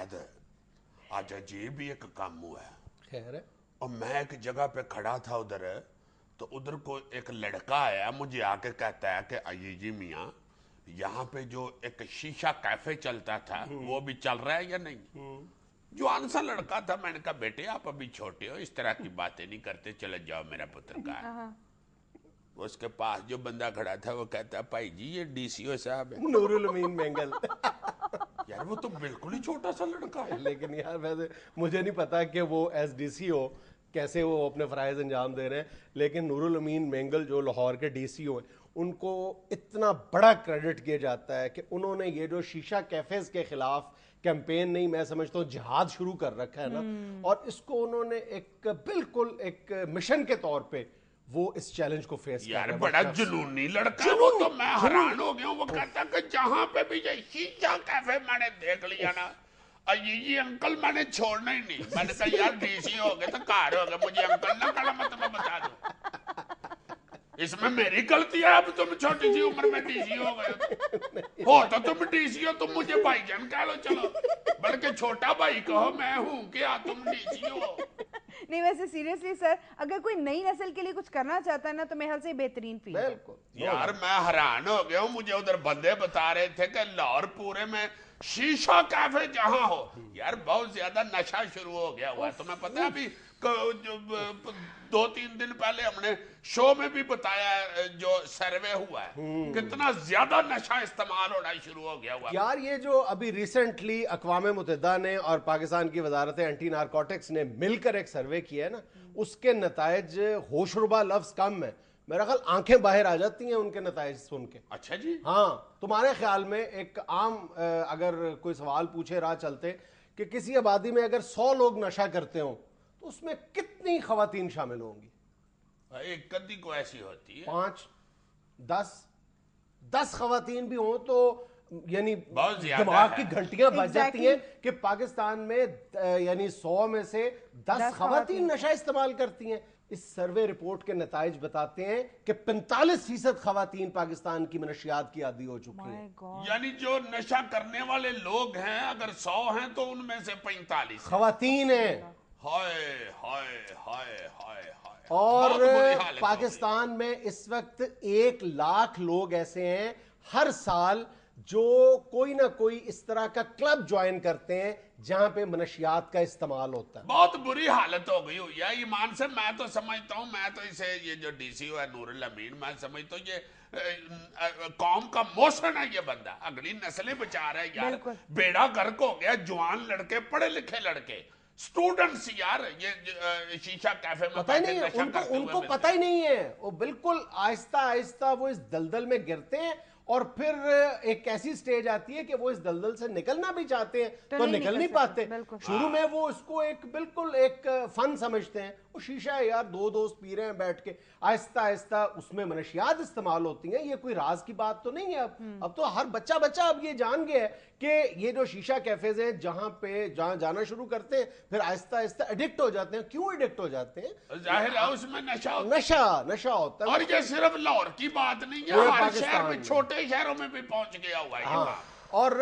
جنید آج عجیب ہی ایک کام ہوا ہے. خیر ہے. اور میں ایک جگہ پہ کھڑا تھا ادھر، تو ادھر کو ایک لڑکا آیا مجھے آ کے کہتا ہے کہ جی میاں یہاں پہ جو ایک شیشہ کیفے چلتا تھا وہ بھی چل رہا ہے یا نہیں؟ جوان سا لڑکا تھا. میں نے کہا بیٹے آپ ابھی چھوٹے ہو، اس طرح کی باتیں نہیں کرتے، چلے جاؤ میرا پتر کہا. اس کے پاس جو بندہ کھڑا تھا وہ کہتا بھائی جی یہ ڈی سی او صاحب ہے. نور الامین مینگل. یار وہ تو بالکل ہی چھوٹا سا لڑکا ہے. لیکن یار ویسے مجھے نہیں پتا کہ وہ ایس ڈی سی او کیسے وہ اپنے فرائض انجام دے رہے ہیں، لیکن نور الامین مینگل جو لاہور کے ڈی سی او ہیں ان کو اتنا بڑا کریڈٹ کیا جاتا ہے کہ انہوں نے یہ جو شیشہ کیفیز کے خلاف کیمپین نہیں، میں سمجھتا ہوں جہاد شروع کر رکھا ہے نا، اور اس کو انہوں نے ایک بالکل ایک مشن کے طور پہ وہ اس چیلنج کو فیس کر رہا ہے. یار بڑا جنونی لڑکا ہے وہ، تو میں حیران ہو گیا ہوں. وہ کہتا کہ جہاں پہ بھی یہ شیشہ کیفے میں نے دیکھ لیا نا، جی انکل میں نے چھوڑنا ہی نہیں. میں نے کہا یار ڈی سی ہو گئے تو کار ہو گئے، مجھے انکل نہ کہنا، میں تمہیں بتا دوں اس میں میری غلطی ہے. اب تم چھوٹی سی عمر میں ڈی سی ہو گئے ہو تو تم ڈی سی ہو، تم مجھے بھائی جان کہہ لو چلو، بلکہ چھوٹا بھائی کہو میں ہوں کیا تم ڈی سی ہو. نہیں ویسے سیریسلی سر اگر کوئی نئی نسل کے لیے کچھ کرنا چاہتا ہے نا تو میرے خیال سے بہترین فیلڈ ہے. یار میں حیران ہو گیا ہوں. مجھے ادھر بندے بتا رہے تھے کہ لاہور پورے میں شیشہ کیفے جہاں ہو، یار بہت زیادہ نشہ شروع ہو گیا ہوا ہے. تمہیں پتہ ہے ابھی 2-3 دن پہلے ہم نے شو میں بھی بتایا جو سروے ہوا ہے کتنا زیادہ نشہ استعمال ہونا شروع ہو گیا ہوا. یار یہ جو ابھی ریسنٹلی اقوام متحدہ نے اور پاکستان کی وزارت اینٹی نارکوٹکس نے مل کر ایک سروے کیا ہے نا، اس کے نتائج ہوش ربا لفظ کم ہے، میرا خیال آنکھیں باہر آ جاتی ہیں ان کے نتائج سن کے. اچھا جی. ہاں تمہارے خیال میں ایک عام اگر کوئی سوال پوچھے راہ چلتے کہ کسی آبادی میں اگر 100 لوگ نشہ کرتے ہوں تو اس میں کتنی خواتین شامل ہوں گی؟ ایک کدی کو ایسی ہوتی ہے 5 10 خواتین بھی ہوں تو یعنی دماغ کی گھنٹیاں بج جاتی ہیں کہ پاکستان میں یعنی 100 میں سے 10 خواتین نشہ استعمال کرتی ہیں. اس سروے رپورٹ کے نتائج بتاتے ہیں کہ 45% خواتین پاکستان کی منشیات کی عادی ہو چکی ہیں. یعنی جو نشہ کرنے والے لوگ ہیں اگر 100 ہیں تو ان میں سے 45 خواتین ہیں. ہائے ہائے ہائے ہائے ہائے. اور پاکستان میں اس وقت 1 لاکھ لوگ ایسے ہیں ہر سال جو کوئی نہ کوئی اس طرح کا کلب جوائن کرتے ہیں جہاں پہ منشیات کا استعمال ہوتا ہے. بہت بری حالت ہو گئی ہوئی ہے ایمان سے. میں تو سمجھتا ہوں، میں تو اسے یہ جو ڈی سی او ہے نور الامین، میں سمجھتا ہوں یہ قوم کا موشن ہے. یہ بندہ اگلی نسلیں بچا رہا ہے یار. بیڑا غرق ہو گیا. جوان لڑکے، پڑھے لکھے لڑکے، اسٹوڈنٹس یار یہ شیشہ کیفے میں پتہ ہی نہیں ہے ان کو پتہ ہی نہیں ہے. وہ بالکل آہستہ آہستہ وہ اس دلدل میں گرتے ہیں اور پھر ایک ایسی سٹیج آتی ہے کہ وہ اس دلدل سے نکلنا بھی چاہتے ہیں تو نکل نہیں پاتے. شروع میں وہ اس کو ایک بالکل ایک فن سمجھتے ہیں. وہ شیشہ ہے یار، 2 دوست پی رہے ہیں بیٹھ کے، آہستہ آہستہ اس میں منشیات استعمال ہوتی ہیں. یہ کوئی راز کی بات تو نہیں ہے. اب تو ہر بچہ اب یہ جان گیا ہے کہ یہ جو شیشہ کیفیز ہیں جہاں جانا شروع کرتے ہیں پھر آہستہ آہستہ ایڈکٹ ہو جاتے ہیں. کیوں ایڈکٹ ہو جاتے ہیں؟ ظاہر ہے اس میں نشہ ہوتا ہے. اور یہ صرف لاہور کی بات نہیں ہے، ہر شہر میں، چھوٹے شہروں میں بھی پہنچ گیا ہوا ہے. اور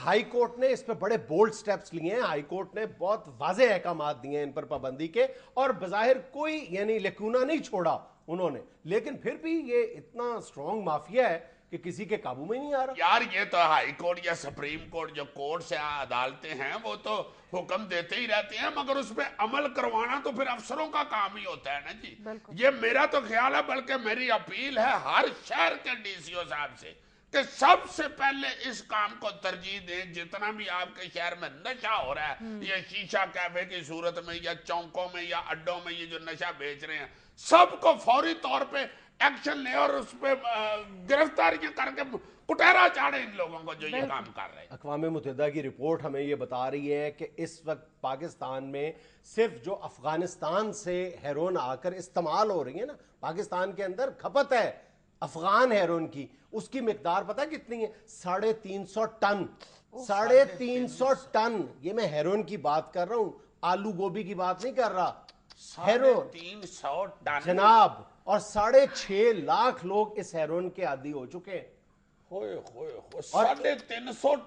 ہائی کورٹ نے اس پہ بڑے بولڈ سٹیپس لیے ہیں. ہائی کورٹ نے بہت واضح احکامات دیے ہیں ان پر پابندی کے، اور بظاہر کوئی یعنی لیکونہ نہیں چھوڑا انہوں نے، لیکن پھر بھی یہ اتنا سٹرونگ مافیا ہے کہ کسی کے قابو میں نہیں آ رہا. یار یہ تو ہائی کورٹ یا سپریم کورٹ جو کورٹ سے عدالتیں ہیں وہ تو حکم دیتے ہی رہتے ہیں، مگر اس پہ عمل کروانا تو پھر افسروں کا کام ہی ہوتا ہے نا جی. یہ میرا تو خیال ہے، بلکہ میری اپیل ہے ہر شہر کے ڈی سی او صاحب سے کہ سب سے پہلے اس کام کو ترجیح دیں. جتنا بھی آپ کے شہر میں نشہ ہو رہا ہے، یہ شیشہ کیفے کی صورت میں یا چوکوں میں یا اڈوں میں یہ جو نشہ بیچ رہے ہیں، سب کو فوری طور پہ ایکشن لے اور اس پہ گرفتاریاں کر کے کٹہرا چاڑے ان لوگوں کو جو یہ کام کر رہے ہیں. اقوام متحدہ کی رپورٹ ہمیں یہ بتا رہی ہے کہ اس وقت پاکستان میں صرف جو افغانستان سے ہیروئن آ کر استعمال ہو رہی ہے نا، پاکستان کے اندر کھپت ہے افغان ہیروئن کی، اس کی مقدار پتہ کتنی ہے؟ 350 ٹن. 350 ٹن. یہ میں ہیروئن کی بات کر رہا ہوں، آلو گوبھی کی بات نہیں کر رہا. 350 ٹن جناب. اور 6.5 لاکھ لوگ اس ہیروئن کے عادی ہو چکے ہیں. 350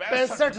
65